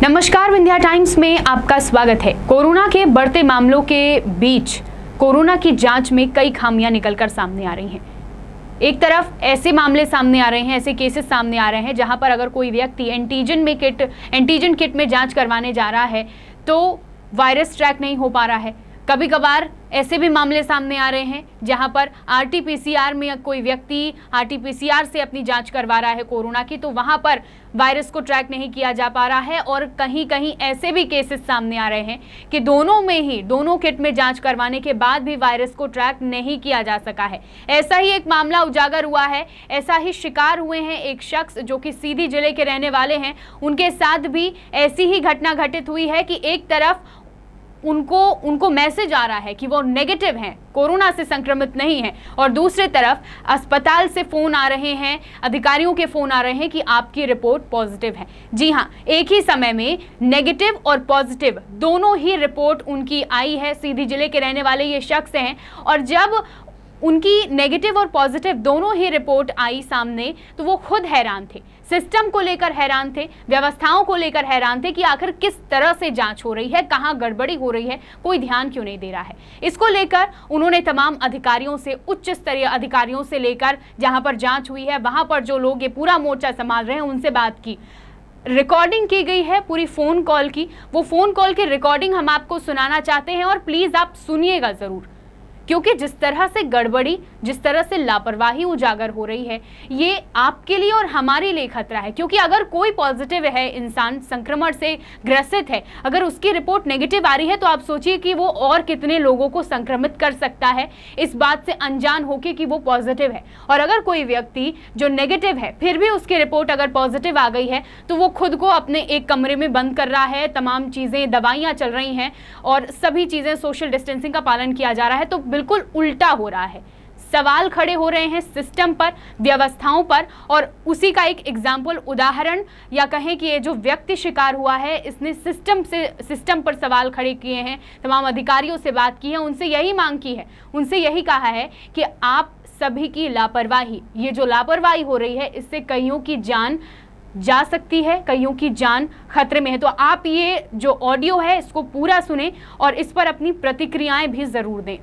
नमस्कार, विंध्या टाइम्स में आपका स्वागत है। कोरोना के बढ़ते मामलों के बीच कोरोना की जांच में कई खामियां निकलकर सामने आ रही हैं। एक तरफ ऐसे मामले सामने आ रहे हैं, ऐसे केसेस सामने आ रहे हैं जहां पर अगर कोई व्यक्ति एंटीजन किट में जांच करवाने जा रहा है तो वायरस ट्रैक नहीं हो पा रहा है। कभी कभार ऐसे भी मामले सामने आ रहे हैं जहां पर आरटीपीसीआर में कोई व्यक्ति आरटीपीसीआर से अपनी जांच करवा रहा है कोरोना की, तो वहां पर वायरस को ट्रैक नहीं किया जा पा रहा है। और कहीं कहीं ऐसे भी केसेस सामने आ रहे हैं कि दोनों किट में जांच करवाने के बाद भी वायरस को ट्रैक नहीं किया जा सका है। ऐसा ही एक मामला उजागर हुआ है, ऐसा ही शिकार हुए हैं एक शख्स जो कि सीधी जिले के रहने वाले हैं। उनके साथ भी ऐसी ही घटना घटित हुई है कि एक तरफ उनको मैसेज आ रहा है कि वो नेगेटिव हैं, कोरोना से संक्रमित नहीं है, और दूसरी तरफ अस्पताल से फोन आ रहे हैं, अधिकारियों के फोन आ रहे हैं कि आपकी रिपोर्ट पॉजिटिव है। जी हां, एक ही समय में नेगेटिव और पॉजिटिव दोनों ही रिपोर्ट उनकी आई है। सीधी जिले के रहने वाले ये शख्स हैं और जब उनकी नेगेटिव और पॉजिटिव दोनों ही रिपोर्ट आई सामने तो वो खुद हैरान थे, सिस्टम को लेकर हैरान थे, व्यवस्थाओं को लेकर हैरान थे कि आखिर किस तरह से जांच हो रही है, कहां गड़बड़ी हो रही है, कोई ध्यान क्यों नहीं दे रहा है। इसको लेकर उन्होंने तमाम अधिकारियों से, उच्च स्तरीय अधिकारियों से लेकर जहां पर जांच हुई है वहां पर जो लोग ये पूरा मोर्चा संभाल रहे हैं उनसे बात की। रिकॉर्डिंग की गई है पूरी फोन कॉल की। वो फोन कॉल की रिकॉर्डिंग हम आपको सुनाना चाहते हैं और प्लीज आप सुनिएगा जरूर, क्योंकि जिस तरह से गड़बड़ी, जिस तरह से लापरवाही उजागर हो रही है, ये आपके लिए और हमारे लिए खतरा है। क्योंकि अगर कोई पॉजिटिव है, इंसान संक्रमण से ग्रसित है, अगर उसकी रिपोर्ट नेगेटिव आ रही है तो आप सोचिए कि वो और कितने लोगों को संक्रमित कर सकता है, इस बात से अनजान होकर कि वो पॉजिटिव है। और अगर कोई व्यक्ति जो नेगेटिव है फिर भी उसकी रिपोर्ट अगर पॉजिटिव आ गई है तो वो खुद को अपने एक कमरे में बंद कर रहा है, तमाम चीजें, दवाइयां चल रही हैं और सभी चीजें, सोशल डिस्टेंसिंग का पालन किया जा रहा है। तो बिल्कुल उल्टा हो रहा है। सवाल खड़े हो रहे हैं सिस्टम पर, व्यवस्थाओं पर। और उसी का एक एग्जाम्पल, उदाहरण या कहें कि ये जो व्यक्ति शिकार हुआ है इसने सिस्टम पर सवाल खड़े किए हैं, तमाम अधिकारियों से बात की है, उनसे यही मांग की है, उनसे यही कहा है कि आप सभी की लापरवाही, ये जो लापरवाही हो रही है इससे कईयों की जान जा सकती है, कईयों की जान खतरे में है। तो आप ये जो ऑडियो है इसको पूरा सुने और इस पर अपनी प्रतिक्रियाएं भी जरूर दें।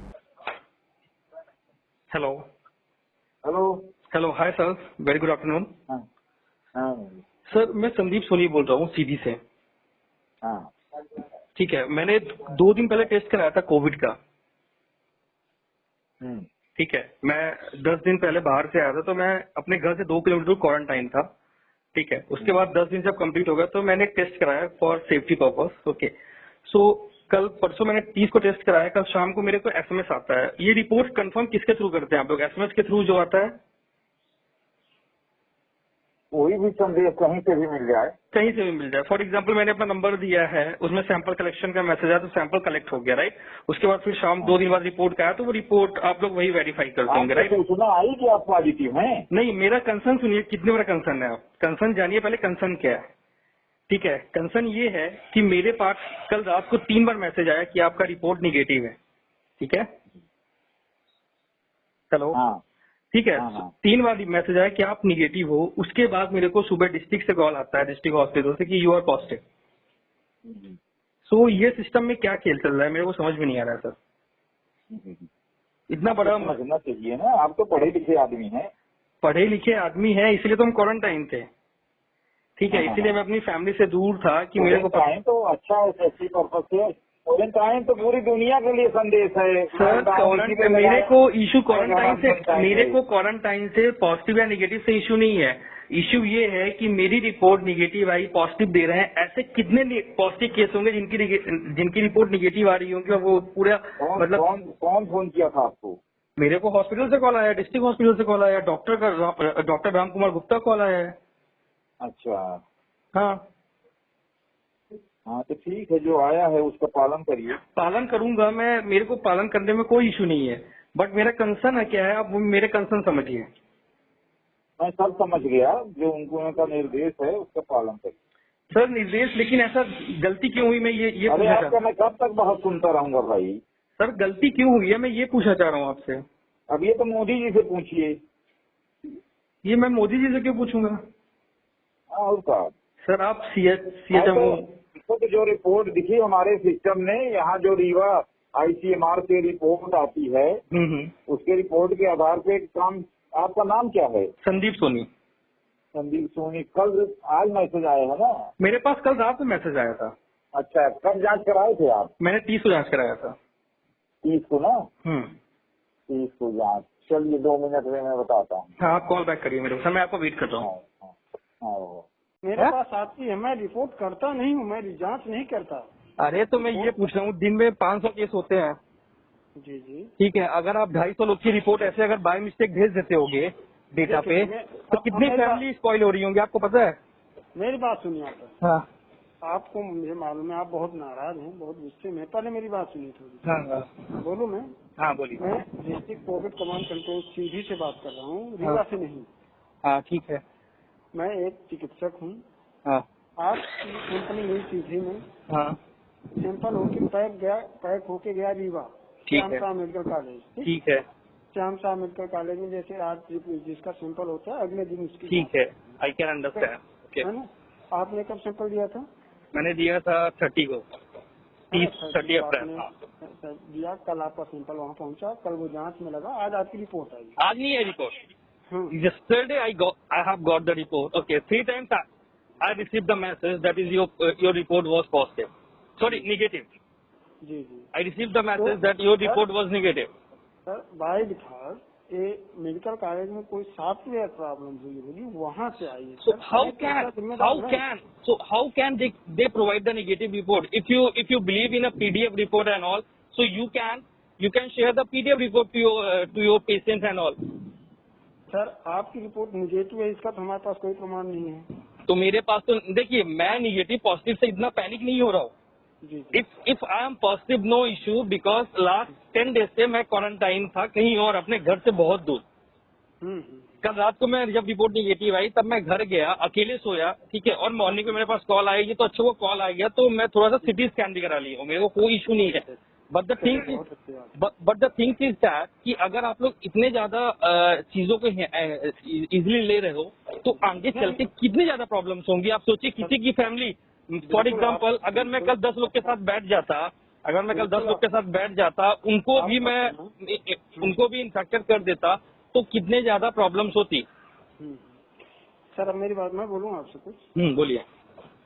Hello hello hello, hi sir, very good afternoon. हाँ हाँ सर, मैं संदीप सोनी बोल रहा हूँ सीधी से। हाँ ठीक है, मैंने 2 दिन पहले टेस्ट कराया था कोविड का। ठीक है, मैं 10 दिन पहले बाहर से आया था तो मैं अपने घर से 2 किलोमीटर क्वारंटाइन था। ठीक है, उसके बाद 10 दिन जब कंप्लीट हो गया तो मैंने टेस्ट कराया for safety purpose. Okay, so कल परसों मैंने 30 को टेस्ट कराया। कल शाम को मेरे को एसएमएस आता है। ये रिपोर्ट कंफर्म किसके थ्रू करते हैं आप लोग? एसएमएस के थ्रू जो आता है? कोई भी संदेश कहीं से भी मिल जाए, कहीं से भी मिल जाए। फॉर एग्जाम्पल मैंने अपना नंबर दिया है, उसमें सैंपल कलेक्शन का मैसेज आया तो सैंपल कलेक्ट हो गया, राइट। उसके बाद फिर शाम 2 दिन बाद रिपोर्ट का आया तो वो रिपोर्ट आप लोग वही वेरीफाई करते होंगे, राइट। सूचना आई कि आप पॉजिटिव हैं? नहीं, मेरा कंसर्न सुनिए, कितने बड़ा कंसर्न है। आप कंसर्न जानिए पहले, कंसर्न क्या है। ठीक है, कंसर्न ये है कि मेरे पास कल रात को 3 बार मैसेज आया कि आपका रिपोर्ट निगेटिव है। ठीक है, हेलो, हाँ ठीक है। हाँ 3 बार मैसेज आया कि आप निगेटिव हो। उसके बाद मेरे को सुबह डिस्ट्रिक्ट से कॉल आता है, डिस्ट्रिक्ट हॉस्पिटल से, कि यू आर पॉजिटिव। सो ये सिस्टम में क्या खेल चल रहा है मेरे को समझ में नहीं आ रहा है सर। इतना बड़ा समझना चाहिए ना, आप तो पढ़े लिखे आदमी हैं। पढ़े लिखे आदमी है, इसलिए तो हम क्वारंटाइन थे। ठीक है, इसीलिए मैं अपनी फैमिली से दूर था कि मेरे को तो अच्छा है, सेफ्टी पर्पज से क्वारंटाइन तो पूरी दुनिया के लिए संदेश है सर। मेरे को इशू क्वारंटाइन से पॉजिटिव या निगेटिव से इशू नहीं है। इशू ये है कि मेरी रिपोर्ट निगेटिव आई, पॉजिटिव दे रहे हैं। ऐसे कितने पॉजिटिव केस होंगे जिनकी रिपोर्ट निगेटिव आ रही होंगी और वो पूरा मतलब। कौन फोन किया था आपको? मेरे को हॉस्पिटल से कॉल आया, डिस्ट्रिक्ट हॉस्पिटल से कॉल आया, डॉक्टर राम कुमार गुप्ता कॉल आया है। अच्छा, हाँ हाँ तो ठीक है, जो आया है उसका पालन करिए। पालन करूंगा मैं, मेरे को पालन करने में कोई इशू नहीं है। बट मेरा कंसर्न है क्या है, आप मेरे कंसर्न समझिए। मैं सब समझ गया, जो उनका निर्देश है उसका पालन करिए। सर निर्देश, लेकिन ऐसा गलती क्यों हुई, मैं ये अरे पूछना आपका चाहता मैं कब तक बहुत सुनता रहूंगा भाई। सर गलती क्यों हुई है, मैं ये पूछना चाह रहा हूँ आपसे। अब ये तो मोदी जी से पूछिए। ये मैं मोदी जी से क्यों पूछूंगा? और का सर, आप सीएचएम तो जो रिपोर्ट दिखी हमारे सिस्टम ने, यहाँ जो रीवा ICMR से रिपोर्ट आती है, उसके रिपोर्ट के आधार पे काम। आपका नाम क्या है? संदीप सोनी। संदीप सोनी। कल आज मैसेज आया है ना? मेरे पास कल रात में मैसेज आया था। अच्छा, कब जांच कराए थे आप? मैंने 30 को जांच कराया था। 30 को ना? 30 को जांच। चलिए 2 मिनट में मैं बताता हूँ। हाँ, आप कॉल बैक करिए मेरे को, मैं आपको वेट कर रहा हूँ। मेरे पास आती है, मैं रिपोर्ट करता नहीं हूँ, मैं जांच नहीं करता। अरे तो मैं ये पूछ रहा हूँ, दिन में 500 केस होते हैं। जी जी ठीक है, अगर आप 250 लोग की रिपोर्ट ऐसे अगर बाय मिस्टेक भेज देते होगे डेटा पे, तो कितनी फैमिली स्पॉइल हो रही होंगी, आपको पता है? मेरी बात सुनिए आप। हाँ आपको मुझे मालूम है आप बहुत नाराज हैं, बहुत गुस्से में। पहले मेरी बात सुनिए थोड़ी। हाँ बोलूँ मैं? हाँ बोलिए। मैं डिस्ट्रिक्ट कोविड कमांड कंट्रोल सीधी से बात कर रहा हूँ, रीवा से नहीं। हाँ ठीक है। मैं एक चिकित्सक हूँ। हाँ आपकी कंपनी गई सीधी में, हाँ सैंपल होके पैक होके गया रीवा ठीक श्याम है। Shah medical college. ठीक है। श्याम शाह मेडिकल कॉलेज में जैसे आज जिसका सैंपल होता है अगले दिन उसकी ठीक है, आई कैन अंडरस्टैंड। ओके, है ना? आपने कब सैंपल दिया था? मैंने दिया था 30 को, 30 अप्रैल। आपने दिया, कल आपका सैंपल वहाँ पहुँचा, कल वो जांच में लगा, आज आपकी रिपोर्ट आई। आज नहीं है report. Yesterday I have got the report. Okay, 3 times I received the message that is your report was positive. Sorry, negative. जी जी I received the message that your report was negative. Sir, by default ये medical college में कोई software problem हुई होगी, वहाँ से आई है। So how can they provide the negative report? If you believe in a PDF report and all, so you can share the PDF report to your patients and all. Sir, आपकी report negative है, इसका तो हमारे पास कोई प्रमाण नहीं है। तो मेरे पास तो देखिए, मैं निगेटिव पॉजिटिव से इतना पैनिक नहीं हो रहा हूँ। जी if I am positive no issue, because last 10 days से मैं क्वारंटाइन था कहीं और, अपने घर से बहुत दूर। कल रात को मैं जब रिपोर्ट निगेटिव आई तब मैं घर गया, अकेले सोया, ठीक है, और मॉर्निंग में मेरे पास कॉल आएगी तो अच्छा वो कॉल आ गया, तो मैं थोड़ा सा सिटी स्कैन भी करा लिया हूँ, मेरे को कोई इशू नहीं है। But the thing is that कि अगर आप लोग इतने ज्यादा चीजों को इजिली ले रहे हो तो आगे चल के कितनी ज्यादा प्रॉब्लम्स होंगी। आप सोचिए, किसी की फैमिली, फॉर एग्जाम्पल अगर मैं कल 10 लोग के साथ बैठ जाता, उनको भी इन्फेक्टेड कर देता, तो कितने ज्यादा प्रॉब्लम्स होती। सर, अब मेरी बात, मैं बोलूँ आपसे कुछ? बोलिए।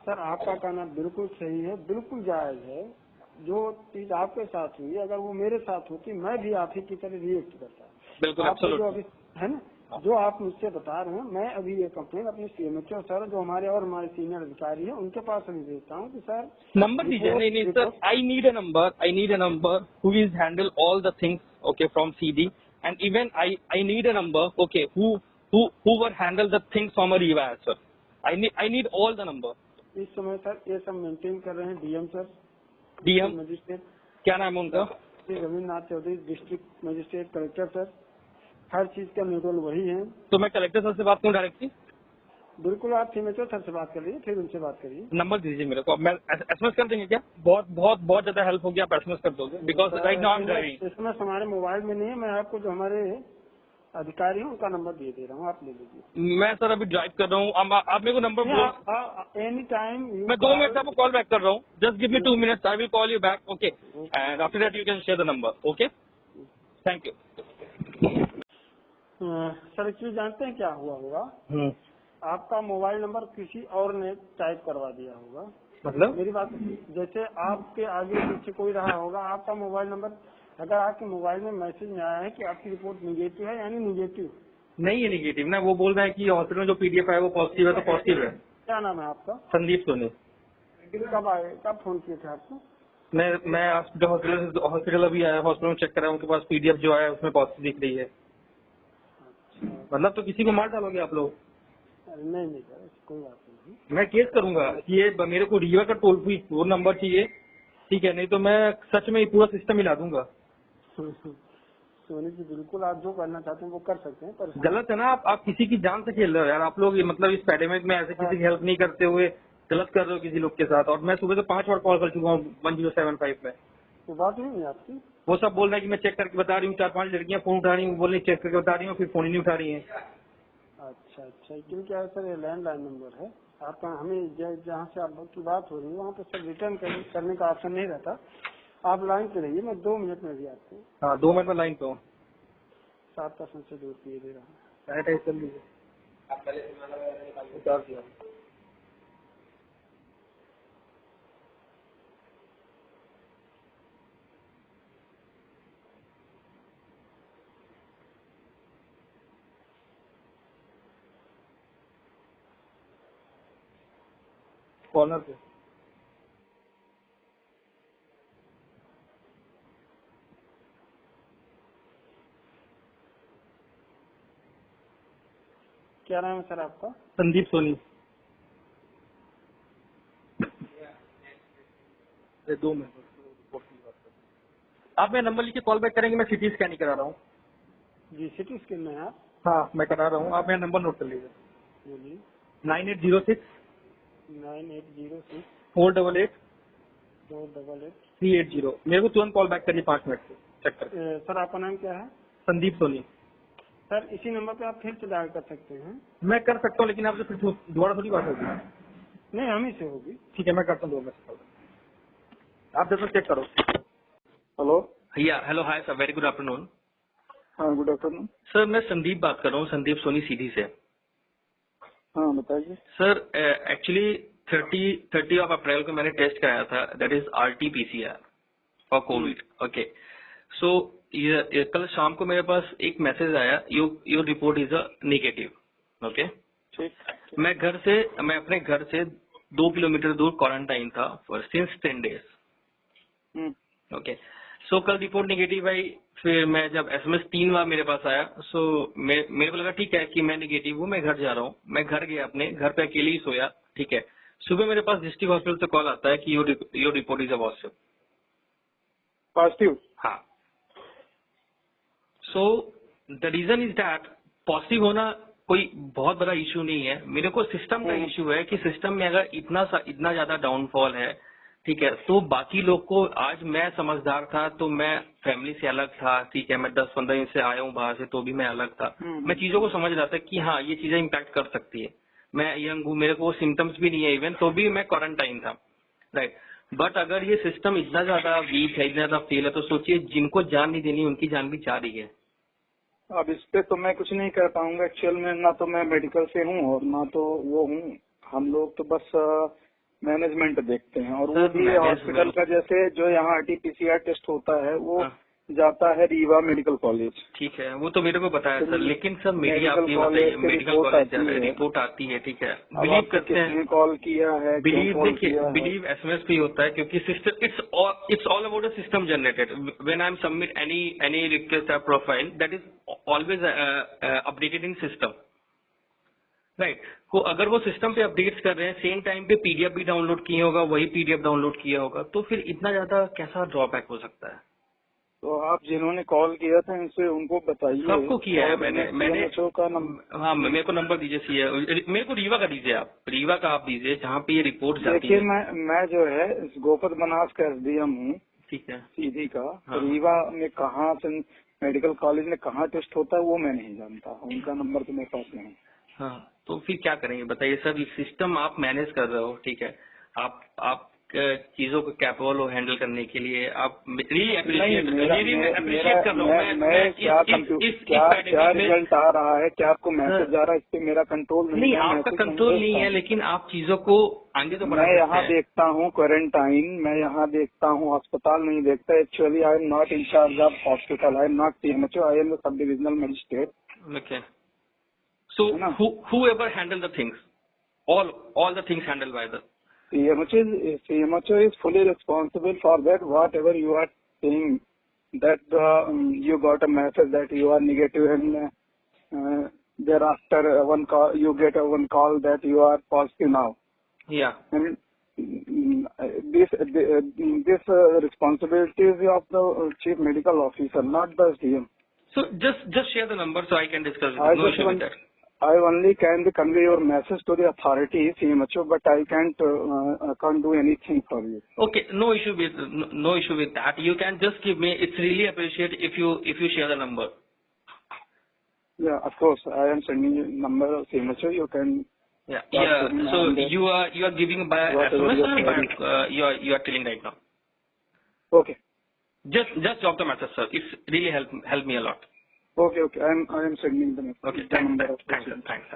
सर, आपका कहना बिल्कुल सही है, बिल्कुल जायज है। जो चीज आपके साथ हुई, अगर वो मेरे साथ होती, मैं भी आप ही की तरह रिएक्ट करता। बिल्कुल, जो अभी है ना, जो आप मुझसे बता रहे हैं, मैं अभी ये कंप्लेन अपने CMHO सर, जो हमारे सीनियर अधिकारी हैं, उनके पास अभी भेजता हूँ कि सर नंबर दीजिए। नहीं sir, I need a number who is handle all the things, okay, from CD, and even I need a number, okay, who were handle the things from Rewa as sir. I need all the number. इस समय sir ये सब maintain कर रहे हैं DM sir, DM magistrate, क्या नाम है उनका? Ravindranath Chaudhary, district magistrate, collector sir, हर चीज का नोडल वही है। तो मैं कलेक्टर सर से बात करूँ डायरेक्टली? बिल्कुल, आप CMHO सर से बात कर लीजिए, फिर उनसे बात करिए। नंबर दीजिए मेरे को, मैं SMS कर देंगे क्या? बहुत ज्यादा हेल्प होगी, आप SMS कर दोगे, because right now I am driving. इसमें हमारे मोबाइल में नहीं है, मैं आपको जो हमारे अधिकारी हैं उनका नंबर दे दे रहा हूँ, आप ले लीजिए। मैं सर अभी ड्राइव कर रहा हूँ, आप मेरे को नंबर बोल। Any time. मैं 2 मिनट आपको कॉल बैक कर रहा हूँ, just give me 2 minutes, I will call you back, okay, and after that you can share the number, okay, thank you. Sir, एक चीज जानते हैं क्या हुआ होगा? आपका मोबाइल नंबर किसी और ने टाइप करवा दिया होगा। मतलब मेरी बात, जैसे आपके आगे पीछे कोई रहा होगा, आपका मोबाइल नंबर, अगर आपके मोबाइल में मैसेज में आया है कि आपकी रिपोर्ट निगेटिव है, यानी निगेटिव नहीं है, निगेटिव ना, वो बोल रहा है कि हॉस्पिटल में जो PDF है वो पॉजिटिव है, तो पॉजिटिव है। क्या नाम है आपका? संदीप सोनी। कब फोन किए थे आपको? मैं हॉस्पिटल अभी आया, हॉस्पिटल में चेक करा, उनके पास PDF जो है उसमें पॉजिटिव दिख रही है। मतलब तो किसी को मार डालोगे आप लोग? नहीं सर, कोई बात नहीं। मैं केस करूंगा, ये मेरे को रीवा का टोल फ्री वो नंबर चाहिए, ठीक है, नहीं तो मैं सच में पूरा सिस्टम हिला दूंगा। सोनी जी, बिल्कुल आप जो करना चाहते हैं वो कर सकते हैं, पर गलत है ना, आप किसी की जान से खेल रहे हो यार, आप लोग मतलब इस पैंडेमिक में ऐसे किसी की हेल्प नहीं करते हुए गलत कर रहे हो किसी लोग के साथ। और मैं सुबह से 5 बार कॉल कर चुका हूँ 1075 में। तो बात नहीं है आपकी। वो सब बोल रहे हैं कि मैं चेक करके बता रही हूँ, 4-5 लड़कियां फोन उठा रही हूँ, बोल रही चेक करके बता रही हूँ, फिर फोन ही नहीं उठा रही है। अच्छा अच्छा, क्योंकि सर ये लैंडलाइन नंबर है आपका, हमें जहाँ से आपकी बात हो रही है वहाँ पे सर रिटर्न करने का ऑप्शन नहीं रहता। आप लाइन पे रहिए, मैं 2 मिनट में भी आपको हाँ 2 मिनट में लाइन पे हूँ। 7% से दूर किए दे रहा हूँ। चल लीजिए आप पहले उतार दिया। कॉर्नर पे क्या नाम है सर आपका? संदीप सोनी। 2 मिनट आप मेरा नंबर लिखिए, कॉल बैक करेंगे। मैं सिटी स्कैन ही करा रहा हूँ। जी सिटी स्कैन में आप? हाँ मैं करा रहा हूँ, आप मेरा नंबर नोट कर लीजिए। बोलिए। 9806 9806 488 488। 380। मेरे को तुरंत कॉल बैक करिए 5 मिनट से चेक करके। सर आपका नाम क्या है? संदीप सोनी। सर इसी नंबर पे आप फिर से डायल कर सकते हैं। मैं कर सकता हूँ लेकिन आपसे फिर दोबारा थोड़ी बात होगी। नहीं हम ही से होगी। ठीक है मैं करता हूँ 2 मिनट कॉल। आप जैसा चेक करो। Hello. Yeah, hello, hi sir, very good afternoon. हाँ गुड आफ्टरनून। सर मैं संदीप बात कर रहा हूँ, संदीप सोनी सीधी से। हाँ बताइए। सर एक्चुअली 30 ऑफ अप्रैल को मैंने टेस्ट कराया था, that is RT-PCR for covid. Okay, so कल शाम को मेरे पास एक मैसेज आया, your report is a negative. Okay, ठीक। मैं अपने घर से 2 किलोमीटर दूर क्वारंटाइन था for since 10 days. Okay, so कल रिपोर्ट नेगेटिव आई। फिर मैं जब SMS 3 बार मेरे पास आया, सो मेरे को लगा ठीक है कि मैं नेगेटिव हूँ, मैं घर जा रहा हूँ। मैं घर गया, अपने घर पे अकेले ही सोया। ठीक है, सुबह मेरे पास डिस्ट्रिक्ट हॉस्पिटल से कॉल आता है कि your report is a positive. हाँ, so the reason is that positive होना कोई बहुत बड़ा इश्यू नहीं है। मेरे को सिस्टम का इश्यू है कि सिस्टम में अगर इतना ज्यादा डाउनफॉल है, ठीक है, तो बाकी लोग को, आज मैं समझदार था तो मैं फैमिली से अलग था, ठीक है, मैं 10-15 दिन से आया हूँ बाहर से तो भी मैं अलग था। मैं चीजों को समझ रहा था कि हाँ ये चीजें इम्पैक्ट कर सकती है। मैं यंग हूँ, मेरे को सिम्टम्स भी नहीं है इवन, तो भी मैं क्वारंटाइन था, राइट। बट अगर ये सिस्टम इतना ज्यादा वीक है, इतना ज्यादा फेल है, तो सोचिए जिनको जान नहीं देनी उनकी जान भी जा रही है। अब इस पे तो मैं कुछ नहीं कर पाऊंगा एक्चुअल में, ना तो मैं मेडिकल से हूँ और ना तो वो हूँ। हम लोग तो बस मैनेजमेंट देखते हैं, और वो भी हॉस्पिटल का जैसे जो यहाँ RT-PCR टेस्ट होता है वो जाता है रीवा मेडिकल कॉलेज। ठीक है, वो तो मेरे को बताया सर, लेकिन सर मेरी मेडिकल आपकी कॉलेज मेडिकल कॉलेज रिपोर्ट आती है, ठीक है, बिलीव करते हैं, कॉल किया है, बिलीव SMS पे होता है क्योंकि system it's all about a system generated. When I am submit any request और profile that is always updated in system, right. को अगर वो सिस्टम पे अपडेट्स कर रहे हैं, सेम टाइम पे PDF भी डाउनलोड किया होगा, वही PDF डाउनलोड किया होगा, तो फिर इतना ज्यादा कैसा ड्रॉबैक हो सकता है? तो आप जिन्होंने कॉल किया था इनसे उनको बताइए। सबको किया है मैंने का नंबर। हाँ मेरे को नंबर दीजिए, मेरे को रीवा का दीजिए, आप रीवा का आप दीजिए जहाँ पे ये रिपोर्ट जाती है। देखिए मैं जो है गोपद बनास का SDM हूँ, ठीक है, सीधी का। हाँ। रीवा में कहाँ से मेडिकल कॉलेज में कहाँ टेस्ट होता है वो मैं नहीं जानता, उनका नंबर तो मेरे पास नहीं। हाँ तो फिर क्या करेंगे बताइए सर। सिस्टम आप मैनेज कर रहे हो, ठीक है, आप चीजों को कैपेबल हो हैंडल करने के लिए, आप रियली अप्रिशिएट कर रहा हूँ मैं। क्या रिजल्ट आ रहा है, क्या आपको मैसेज आ रहा है, इस पे मेरा कंट्रोल नहीं, आपका कंट्रोल नहीं है, लेकिन आप चीजों को आगे तो बढ़ा सकते हैं। मैं यहाँ देखता हूँ क्वारंटाइन, मैं यहाँ देखता हूँ, अस्पताल नहीं देखता। Actually I am not in charge of hospital, I am not CMHO, I am the sub divisional magistrate. Okay, so whoever handle the things, all the things handled by the CMHO is fully responsible for that. Whatever you are saying that you got a message that you are negative, and thereafter one call you get one call that you are positive now. Yeah. And this responsibility is of the chief medical officer, not the SDM. So just share the number so I can discuss it. No issue with that. I only can convey your message to the authority, CMHO, but I can't do anything for you. Okay, no issue with that. You can just give me. It's really appreciate if you share the number. Yeah, of course. I am sending you number of signature. You can. Yeah. So you are giving by Whatever SMS or your by query. you are telling right now? Okay. Just drop the message, sir. It's really help me a lot. Okay. I am sending the Okay. the Thanks. number of Thanks.